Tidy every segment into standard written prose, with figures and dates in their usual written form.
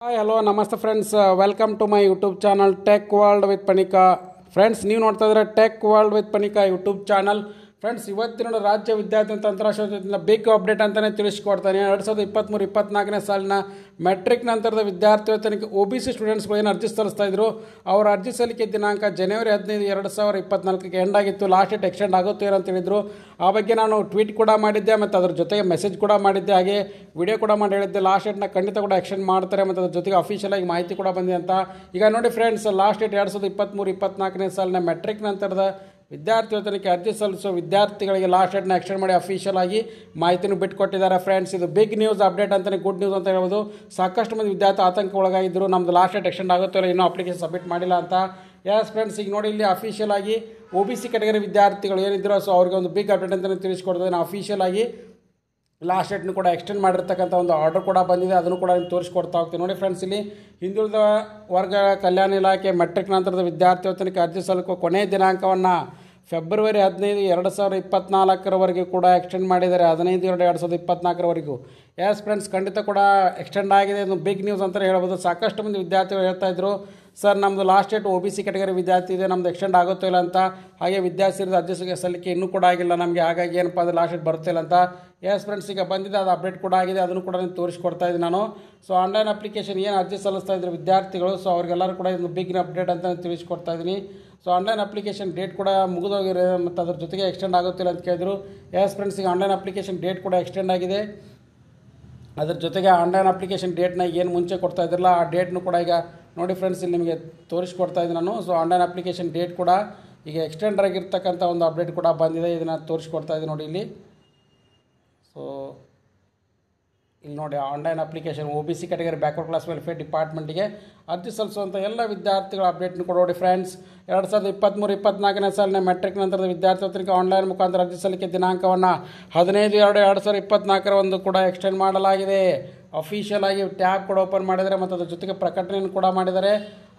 Hi hello ನಮಸ್ತೆ friends, welcome to my YouTube channel tech world with Panika. Friends, ನೀವು ನೋಡ್ತಾ ಇದ್ದಾರೆ tech world with Panika YouTube channel. Friends, ಇವತ್ತಿನ ರಾಜ್ಯ ವಿದ್ಯಾರ್ಥಿ ತಂತ್ರಾಂಶ ಬಿಗ್ ಅಪ್ಡೇಟ್ ಅಂತಲೇ ತಿಳಿಸ್ಕೊಡ್ತಾನೆ. 2023-24ನೇ ಸಾಲಿನ ಮೆಟ್ರಿಕ್ ನಂತರದ ವಿದ್ಯಾರ್ಥಿ ವೇತನಕ್ಕೆ OBC ಸ್ಟೂಡೆಂಟ್ಸ್ಗಳು ಏನು ಅರ್ಜಿ ಸಲ್ಲಿಸ್ತಾ ಇದ್ರು, ಅವರ ಅರ್ಜಿ ಸಲ್ಲಿಕೆ ದಿನಾಂಕ ಜನವರಿ 15, 2024ಕ್ಕೆ ಎಂಡ್ ಆಗಿತ್ತು. ಲಾಸ್ಟ್ ಡೇಟ್ ಎಕ್ಸ್ಟೆಂಡ್ ಆಗುತ್ತೆ ಅಂತ ಹೇಳಿದ್ರು. ಆ ಬಗ್ಗೆ ನಾನು ಟ್ವೀಟ್ ಕೂಡ ಮಾಡಿದ್ದೆ ಮತ್ತು ಅದ್ರ ಜೊತೆಗೆ ಮೆಸೇಜ್ ಕೂಡ ಮಾಡಿದ್ದೆ, ಹಾಗೆ ವಿಡಿಯೋ ಕೂಡ ಮಾಡಿ ಹೇಳಿದ್ದೆ. ಲಾಸ್ಟ್ ಡೇಟ್ನ ಖಂಡಿತ ಕೂಡ ಎಕ್ಸ್ಟೆಂಡ್ ಮಾಡ್ತಾರೆ ಮತ್ತು ಅದ್ರ ಜೊತೆಗೆ ಅಫಿಷಿಯಲ್ ಆಗಿ ಮಾಹಿತಿ ಕೂಡ ಬಂದಿದೆ ಅಂತ. ಈಗ ನೋಡಿ ಫ್ರೆಂಡ್ಸ್, ಲಾಸ್ಟ್ ಡೇಟ್ 2023-24ನೇ ಸಾಲಿನ ಮೆಟ್ರಿಕ್ ನಂತರದ ವಿದ್ಯಾರ್ಥಿ ವೇತನಕ್ಕೆ ಅರ್ಜಿ ಸಲ್ಲಿಸುವ ವಿದ್ಯಾರ್ಥಿಗಳಿಗೆ ಲಾಸ್ಟ್ ಡೇಟ್ನ ಎಕ್ಸ್ಟೆಂಡ್ ಮಾಡಿ ಅಫಿಷಿಯಲ್ ಆಗಿ ಮಾಹಿತಿನೂ ಬಿಟ್ಟುಕೊಟ್ಟಿದ್ದಾರೆ. ಫ್ರೆಂಡ್ಸ್, ಇದು ಬಿಗ್ ನ್ಯೂಸ್ ಅಪ್ಡೇಟ್ ಅಂತಲೇ, ಗುಡ್ ನ್ಯೂಸ್ ಅಂತ ಹೇಳ್ಬೋದು. ಸಾಕಷ್ಟು ಮಂದಿ ವಿದ್ಯಾರ್ಥಿ ಆತಂಕ ಒಳಗಾಗಿದ್ದರು, ನಮ್ಮದು ಲಾಸ್ಟ್ ಡೇಟ್ ಎಕ್ಸ್ಟೆಂಡ್ ಆಗುತ್ತೋ ಇಲ್ಲ, ಇನ್ನೂ ಅಪ್ಲಿಕೇಶನ್ ಸಬ್ಮಿಟ್ ಮಾಡಿಲ್ಲ ಅಂತ. ಎಸ್ ಫ್ರೆಂಡ್ಸ್, ಈಗ ನೋಡಿ ಇಲ್ಲಿ ಅಫಿಷಿಯಲ್ ಆಗಿ OBC ಕ್ಯಾಟಗರಿ ವಿದ್ಯಾರ್ಥಿಗಳು ಏನಿದ್ರು, ಸೊ ಅವ್ರಿಗೆ ಒಂದು ಬಿಗ್ ಅಪ್ಡೇಟ್ ಅಂತಲೇ ತಿಳಿಸ್ಕೊಡ್ತದೆ. ನಾನು ಅಫಿಷಿಯಲ್ ಆಗಿ ಲಾಸ್ಟ್ ಡೇಟ್ನು ಕೂಡ ಎಕ್ಸ್ಟೆಂಡ್ ಮಾಡಿರ್ತಕ್ಕಂಥ ಒಂದು ಆರ್ಡರ್ ಕೂಡ ಬಂದಿದೆ, ಅದನ್ನು ಕೂಡ ತೋರಿಸ್ಕೊಡ್ತಾ ಹೋಗ್ತೀನಿ. ನೋಡಿ ಫ್ರೆಂಡ್ಸ್, ಇಲ್ಲಿ ಹಿಂದುಳಿದ ವರ್ಗ ಕಲ್ಯಾಣ ಇಲಾಖೆ ಮೆಟ್ರಿಕ್ ನಂತರದ ವಿದ್ಯಾರ್ಥಿ ವೇತನಕ್ಕೆ ಅರ್ಜಿ ಸಲ್ಲಿಸುವ ಕೊನೆಯ ದಿನಾಂಕವನ್ನು ಫೆಬ್ರವರಿ 15, 2024ರವರೆಗೆ ಕೂಡ ಎಕ್ಸ್ಟೆಂಡ್ ಮಾಡಿದ್ದಾರೆ. 15/2/2024ರವರೆಗೂ. ಎಸ್ ಫ್ರೆಂಡ್ಸ್, ಖಂಡಿತ ಕೂಡ ಎಕ್ಸ್ಟೆಂಡ್ ಆಗಿದೆ. ಇದು ಬಿಗ್ ನ್ಯೂಸ್ ಅಂತಲೇ ಹೇಳ್ಬೋದು. ಸಾಕಷ್ಟು ಮಂದಿ ವಿದ್ಯಾರ್ಥಿಗಳು ಹೇಳ್ತಾ ಇದ್ರು, ಸರ್ ನಮ್ಮದು ಲಾಸ್ಟ್ ಡೇಟ್ OBC ಕ್ಯಾಟಗರಿ ವಿದ್ಯಾರ್ಥಿ ಇದೆ, ನಮ್ಮದು ಎಕ್ಸ್ಟೆಂಡ್ ಆಗುತ್ತೋ ಇಲ್ಲ ಅಂತ. ಹಾಗೆ ವಿದ್ಯಾರ್ಥಿಗಳ ಅರ್ಜಿ ಸಲ್ಲಿಕೆ ಇನ್ನೂ ಕೂಡ ಆಗಿಲ್ಲ ನಮಗೆ, ಹಾಗಾಗಿ ಏನಪ್ಪ ಅಂದರೆ ಲಾಸ್ಟ್ ಡೇಟ್ ಬರುತ್ತಿಲ್ಲ ಅಂತ. ಎಸ್ ಫ್ರೆಂಡ್ಸ್, ಈಗ ಬಂದಿದೆ, ಅದು ಅಪ್ಡೇಟ್ ಕೂಡ ಆಗಿದೆ, ಅದನ್ನು ಕೂಡ ನಾನು ತೋರಿಸ್ಕೊಡ್ತಾ ಇದ್ದೀನಿ ನಾನು. ಸೊ ಆನ್ಲೈನ್ ಅಪ್ಲಿಕೇಶನ್ ಏನು ಅರ್ಜಿ ಸಲ್ಲಿಸ್ತಾ ಇದ್ರು ವಿದ್ಯಾರ್ಥಿಗಳು, ಸೊ ಅವ್ರಿಗೆಲ್ಲರೂ ಕೂಡ ಇದು ಬಿಗ್ ಅಪ್ಡೇಟ್ ಅಂತ ತಿಳಿಸ್ಕೊಡ್ತಾ ಇದ್ದೀನಿ. ಸೊ ಆನ್ಲೈನ್ ಅಪ್ಲಿಕೇಶನ್ ಡೇಟ್ ಕೂಡ ಮುಗಿದೋಗಿರೋ ಮತ್ತು ಅದ್ರ ಜೊತೆಗೆ ಎಕ್ಸ್ಟೆಂಡ್ ಆಗುತ್ತಿಲ್ಲ ಅಂತ ಕೇಳಿದ್ರು. ಎಸ್ ಫ್ರೆಂಡ್ಸ್, ಈಗ ಆನ್ಲೈನ್ ಅಪ್ಲಿಕೇಶನ್ ಡೇಟ್ ಕೂಡ ಎಕ್ಸ್ಟೆಂಡ್ ಆಗಿದೆ. ಅದ್ರ ಜೊತೆಗೆ ಆನ್ಲೈನ್ ಅಪ್ಲಿಕೇಶನ್ ಡೇಟ್ನ ಏನು ಮುಂಚೆ ಕೊಡ್ತಾ ಇದ್ರಲ್ಲ, ಆ ಡೇಟ್ನು ಕೂಡ ಈಗ ನೋಡಿ ಫ್ರೆಂಡ್ಸ್, ಇಲ್ಲಿ ನಿಮಗೆ ತೋರಿಸ್ಕೊಡ್ತಾ ಇದ್ದೀನಿ ನಾನು. ಸೊ ಆನ್ಲೈನ್ ಅಪ್ಲಿಕೇಶನ್ ಡೇಟ್ ಕೂಡ ಈಗ ಎಕ್ಸ್ಟೆಂಡ್ ಆಗಿರ್ತಕ್ಕಂಥ ಒಂದು ಅಪ್ಡೇಟ್ ಕೂಡ ಬಂದಿದೆ, ಇದನ್ನು ತೋರಿಸ್ಕೊಡ್ತಾ ಇದ್ದೀನಿ ನೋಡಿ ಇಲ್ಲಿ. ಸೊ ಇಲ್ಲಿ ನೋಡಿ, online application OBC category backward class welfare ಡಿಪಾರ್ಟ್ಮೆಂಟಿಗೆ ಅರ್ಜಿ ಸಲ್ಲಿಸುವಂಥ ಎಲ್ಲ ವಿದ್ಯಾರ್ಥಿಗಳ ಅಪ್ಡೇಟ್ನು ಕೂಡ ನೋಡಿ ಫ್ರೆಂಡ್ಸ್. 2023-24ನೇ ಸಾಲಿನ ಮೆಟ್ರಿಕ್ ನಂತರದ ವಿದ್ಯಾರ್ಥಿ ವೇತನಕ್ಕೆ ಆನ್ಲೈನ್ ಮುಖಾಂತರ ಅರ್ಜಿ ಸಲ್ಲಿಕೆ ದಿನಾಂಕವನ್ನು 15/2/2024 ಕೂಡ ಎಕ್ಸ್ಟೆಂಡ್ ಮಾಡಲಾಗಿದೆ. ಅಫಿಷಿಯಲ್ ಆಗಿ ಟ್ಯಾಬ್ ಕೂಡ ಓಪನ್ ಮಾಡಿದ್ದಾರೆ ಮತ್ತು ಅದ್ರ ಜೊತೆಗೆ ಪ್ರಕಟಣೆಯನ್ನು ಕೂಡ ಮಾಡಿದ್ದಾರೆ.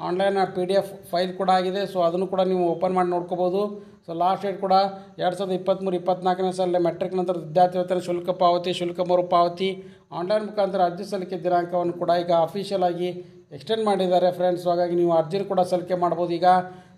ಆನ್ಲೈನ್ PDF ಫೈಲ್ ಕೂಡ ಆಗಿದೆ, ಸೊ ಅದನ್ನು ಕೂಡ ನೀವು ಓಪನ್ ಮಾಡಿ ನೋಡ್ಕೋಬೋದು. ಸೊ ಲಾಸ್ಟ್ ಡೇಟ್ ಕೂಡ 2023-24ನೇ ಸಾಲಿನ ಮೆಟ್ರಿಕ್ ನಂತರದ ವಿದ್ಯಾರ್ಥಿ ವೇತನ ಶುಲ್ಕ ಪಾವತಿ, ಶುಲ್ಕ ಮರುಪಾವತಿ, ಆನ್ಲೈನ್ ಮುಖಾಂತರ ಅರ್ಜಿ ಸಲ್ಲಿಕೆ ದಿನಾಂಕವನ್ನು ಕೂಡ ಈಗ ಅಫಿಷಿಯಲ್ ಆಗಿ ಎಕ್ಸ್ಟೆಂಡ್ ಮಾಡಿದ್ದಾರೆ ಫ್ರೆಂಡ್ಸ್. ಹಾಗಾಗಿ ನೀವು ಅರ್ಜಿ ಕೂಡ ಸಲ್ಲಿಕೆ ಮಾಡ್ಬೋದು ಈಗ.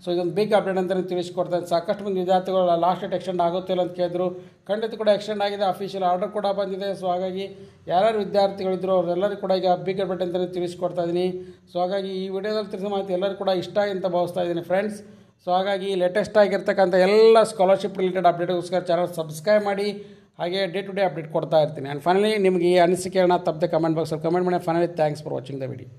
ಸೊ ಇದೊಂದು ಬಿಗ್ ಅಪ್ಡೇಟ್ ಅಂತಲೇ ತಿಳಿಸ್ಕೊಡ್ತಾರೆ. ಸಾಕಷ್ಟು ಮಂದಿ ವಿದ್ಯಾರ್ಥಿಗಳು ಲಾಸ್ಟ್ ಡೇಟ್ ಎಕ್ಸ್ಟೆಂಡ್ ಆಗುತ್ತಿಲ್ಲ ಅಂತ ಕೇಳಿದ್ರು, ಖಂಡಿತ ಕೂಡ ಎಕ್ಸ್ಟೆಂಡ್ ಆಗಿದೆ, ಅಫಿಷಿಯಲ್ ಆರ್ಡರ್ ಕೂಡ ಬಂದಿದೆ. ಸೊ ಹಾಗಾಗಿ ಯಾರ್ಯಾರು ವಿದ್ಯಾರ್ಥಿಗಳಿದ್ರು ಅವರೆಲ್ಲರೂ ಕೂಡ ಈಗ ಬಿಗ್ ಅಪ್ಡೇಟ್ ಅಂತಲೇ ತಿಳಿಸ್ಕೊಡ್ತಾ ಇದ್ದೀನಿ. ಸೊ ಹಾಗಾಗಿ ಈ ವಿಡಿಯೋದಲ್ಲಿ ತಿಳಿಸಿದ ಮಾಹಿತಿ ಎಲ್ಲರೂ ಕೂಡ ಇಷ್ಟ ಆಗಿ ಅಂತ ಭಾವಿಸ್ತಾ ಇದ್ದೀನಿ ಫ್ರೆಂಡ್ಸ್. ಸೊ ಹಾಗಾಗಿ ಲೇಟೆಸ್ಟ್ ಆಗಿರ್ತಕ್ಕಂಥ ಎಲ್ಲ ಸ್ಕಾಲರ್ಶಿಪ್ ರಿಲೇಟೆಡ್ ಅಪ್ಡೇಟ್ಗೋಸ್ಕರ ಚಾನಲ್ ಸಬ್ಸ್ಕ್ರೈಬ್ ಮಾಡಿ, ಹಾಗೆ ಡೇ ಟು ಡೇ ಅಪ್ಡೇಟ್ ಕೊಡ್ತಾ ಇರ್ತೀನಿ. ಆ್ಯಂಡ್ ಫೈನಲಿ ನಿಮಗೆ ಈ ಅನಿಸಿಕೆಗಳನ್ನ ತಪ್ಪದೆ ಕಮೆಂಟ್ ಬಾಕ್ಸಲ್ಲಿ ಕಮೆಂಟ್ ಮಾಡಿ. Finally thanks for watching the video.